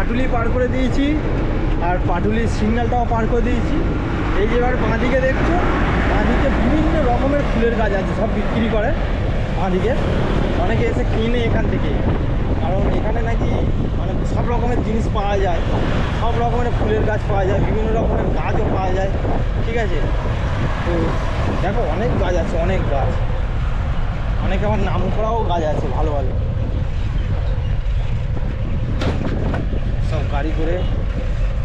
পাটুলি পার করে দিয়েছি, আর পাটুলির সিগন্যালটাও পার করে দিয়েছি। এই যে এবার বাঁদিকে দেখছো, বাঁদিকে বিভিন্ন রকমের ফুলের গাছ আছে, সব বিক্রি করে বাঁদিকে। অনেকে এসে কিনে এখান থেকে, কারণ এখানে নাকি মানে সব রকমের জিনিস পাওয়া যায়, সব রকমের ফুলের গাছ পাওয়া যায়, বিভিন্ন রকমের গাছও পাওয়া যায়। ঠিক আছে, তো দেখো অনেক গাছ আছে, অনেক গাছ, অনেক আমার নাম করাও গাছ আছে ভালো ভালো। সব গাড়ি করে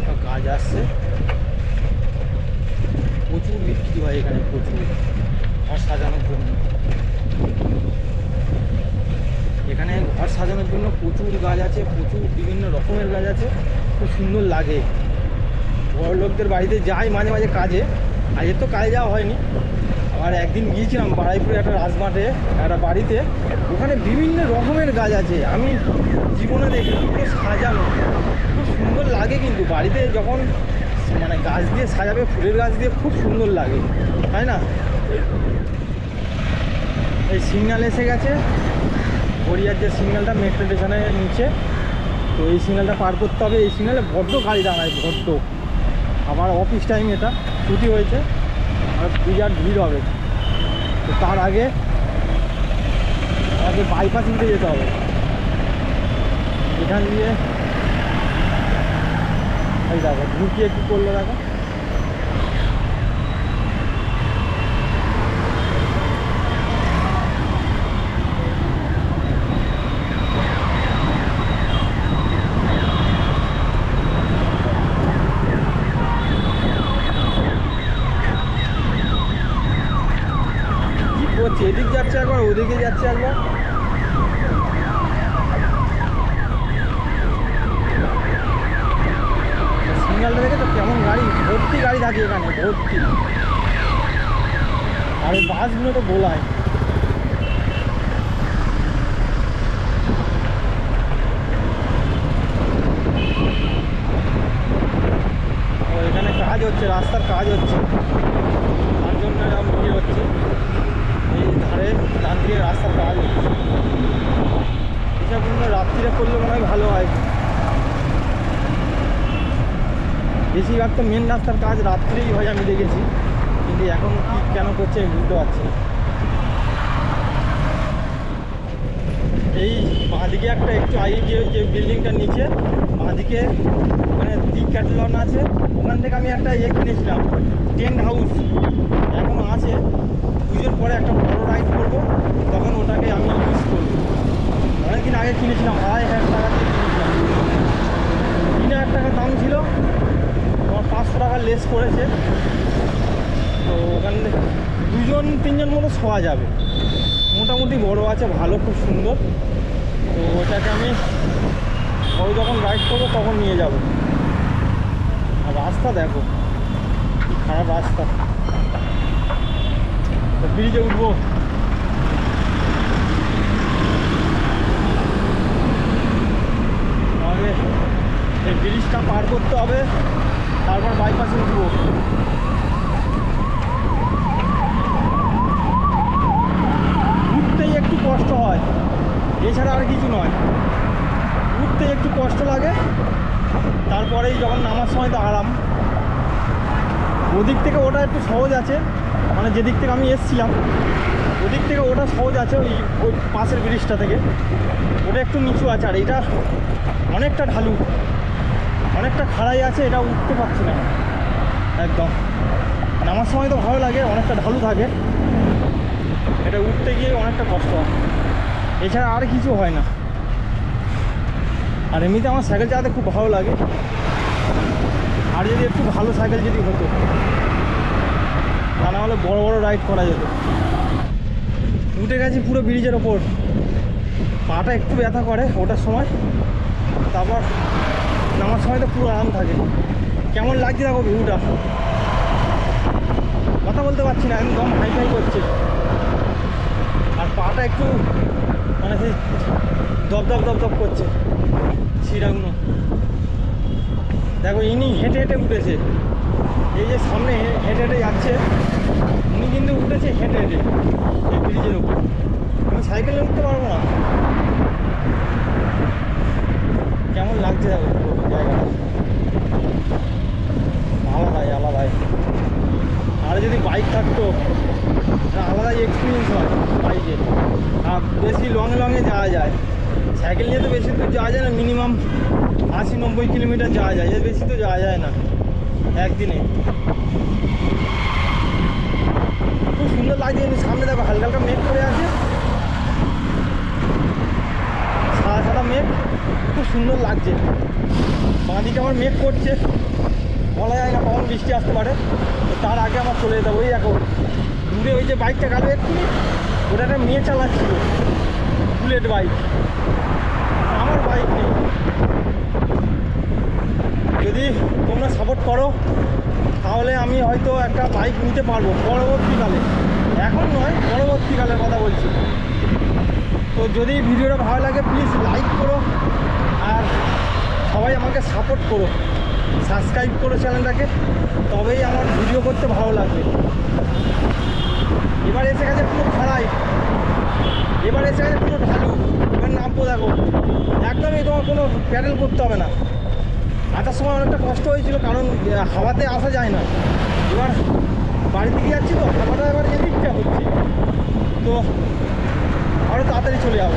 সব গাছ আসছে, প্রচুর বিক্রি হয় এখানে, প্রচুর ঘর সাজানোর জন্য। এখানে ঘর সাজানোর জন্য প্রচুর গাছ আছে, প্রচুর বিভিন্ন রকমের গাছ আছে, খুব সুন্দর লাগে। বড় লোকদের বাড়িতে যাই মাঝে মাঝে কাজে, আজকে তো কাজে যাওয়া হয়নি। আর একদিন গিয়েছিলাম বারাইপুরে একটা রাজমাঠে একটা বাড়িতে, ওখানে বিভিন্ন রকমের গাছ আছে, আমি জীবনে দেখি, পুরো সাজানো, খুব সুন্দর লাগে। কিন্তু বাড়িতে যখন মানে গাছ দিয়ে সাজাবে, ফুলের গাছ দিয়ে, খুব সুন্দর লাগে, তাই না? এই সিগন্যাল এসে গেছে, গড়িয়ার যে সিগন্যালটা মেট্রো স্টেশনের নিচে, তো এই সিগন্যালটা পার করতে হবে। এই সিগন্যালে বড্ড গাড়ি দাঁড়ায়, বড্ড। আবার অফিস টাইম, এটা ছুটি হয়েছে, আর বিরাট ভিড় হবে। তো তার আগে আমাকে বাইপাস নিতে যেতে হবে। এখান দিয়ে এই দেখো ঢুকিয়ে কী করলো দেখো, করছে, এদিক যাচ্ছে একবার, ওদিকে যাচ্ছে একবার। সিগন্যালটা দেখে তো কেমন গাড়ি, ভর্তি গাড়ি থাকে এখানে, ভর্তি। আর এই বাসগুলো তো গোলায়। ও এখানে কাজ হচ্ছে, রাস্তার কাজ হচ্ছে, তার জন্য এরকম ভিড় হচ্ছে। এই ধারে ডান দিকে রাস্তার কাজ হচ্ছে, এসবগুলো রাত্রিরে করলে মনে হয় ভালো হয়। বেশিরভাগ তো মেন রাস্তার কাজ রাত্রেই হয়, আমি দেখেছি, কিন্তু এখন কি কেন করছে বুঝতে পারছি না। এই বাঁদিকে একটা একটু আগে যে বিল্ডিংটার নিচে বাঁদিকে মানে ডিক্যাথলন আছে, ওখান থেকে আমি একটা কিনেছিলাম, টেন্ট হাউস এখনও আছে। পুজোর পরে একটা বড় রাইড করবো, তখন ওটাকে আমি ইউজ করবো। অনেকদিন আগে কিনেছিলাম, 2,500 টাকা দিয়ে কিনেছিলাম। 3,000 টাকা দাম ছিল, আমার 500 টাকা লেস করেছে। তো ওখানে 2-3 জন মতো শোয়া যাবে, মোটামুটি বড় আছে, ভালো, খুব সুন্দর। তো ওটাকে আমি বড় যখন রাইড করবো তখন নিয়ে যাব। আর রাস্তা দেখো কি খারাপ রাস্তা, তো ব্রিজে উঠবো। আগে এই ব্রিজটা পার করতে হবে, তারপর বাইপাসে উঠবো। উঠতেই একটু কষ্ট হয়, এছাড়া আর কিছু নয়। উঠতে একটু কষ্ট লাগে, তারপরেই যখন নামার সময় তো আরাম। ওদিক থেকে ওটা একটু সহজ আছে, মানে যেদিক থেকে আমি এসছিলাম ওদিক থেকে ওটা সহজ আছে, ওই পাশের ব্রিজটা থেকে ওটা একটু নিচু আছে। আর এটা অনেকটা ঢালু, অনেকটা খাড়াই আছে, এটা উঠতে পারছি না একদম। নামার সময় তো ভালো লাগে, অনেকটা ঢালু থাকে, এটা উঠতে গিয়ে অনেকটা কষ্ট হয়, এছাড়া আর কিছু হয় না। আর এমনিতে আমার সাইকেল চালাতে খুব ভালো লাগে, আর যদি একটু ভালো সাইকেল যদি হতো, তা না হলে বড় বড় রাইড করা যেত। উঠে গেছি পুরো ব্রিজের ওপর, পাটা একটু ব্যথা করে ওঠার সময়, তারপর নামার সময় তো পুরো আরাম থাকে। কেমন লাগছে দেখো ভিউটা, কথা বলতে পারছি না, একদম হাইফাই করছে। আর পাটা একটু মানে সেই দপ দপ দপ দপ করছে শিরাগুলো। দেখো ইনি হেঁটে হেঁটে উঠেছে, এই যে সামনে হেঁটে হেঁটে যাচ্ছে, উনি কিন্তু উঠেছে হেঁটে হেঁটে এই ব্রিজের উপর। আমি সাইকেলে উঠতে পারবো না। কেমন লাগছে দেখো যদি বাইক থাকতো আলাদা এক্সপিরিয়েন্স হয় বাইকে, আর বেশি লংয়ে যাওয়া যায়। সাইকেল নিয়ে তো বেশি দূর যাওয়া যায় না, মিনিমাম 80-90 কিলোমিটার যাওয়া যায়, এর বেশি তো যাওয়া যায় না একদিনে। খুব সুন্দর লাগছে, কিন্তু সামনে দেখো হালকা হালকা মেঘ করে আছে, সাদা সাদা মেঘ, খুব সুন্দর লাগছে। বাঁদিকে আমার মেঘ করছে, বলা যায় না কখন বৃষ্টি আসতে পারে। তো তার আগে আমার চলে যেতে হবে। ওই এখন দূরে ওই যে বাইকটা গেল এক্ষুনি, ওটা একটা মেয়ে চালাচ্ছিল, বুলেট বাইক, আমার বাইক নেই। যদি তোমরা সাপোর্ট করো তাহলে আমি হয়তো একটা বাইক নিতে পারবো পরবর্তীকালে, এখন নয়, পরবর্তীকালের কথা বলছি। তো যদি ভিডিওটা ভালো লাগে প্লিজ লাইক করো, আর সবাই আমাকে সাপোর্ট করো, সাবস্ক্রাইব করো চ্যানেলটাকে, তবেই আমার ভিডিও করতে ভালো লাগবে। এবার এসে গেছে পুরো খাড়াই, এবার এসে গেছে পুরো ঢালু। এবার নামবো দেখো, একদমই তোমার কোনো প্যাডেল করতে হবে না। আসার সময় অনেকটা কষ্ট হয়েছিল, কারণ হাওয়াতে আসা যায় না। এবার বাড়ি থেকে যাচ্ছি তো, হাওয়াটা এবার এদিকটা হচ্ছে, তো আরও তাড়াতাড়ি চলে যাবো।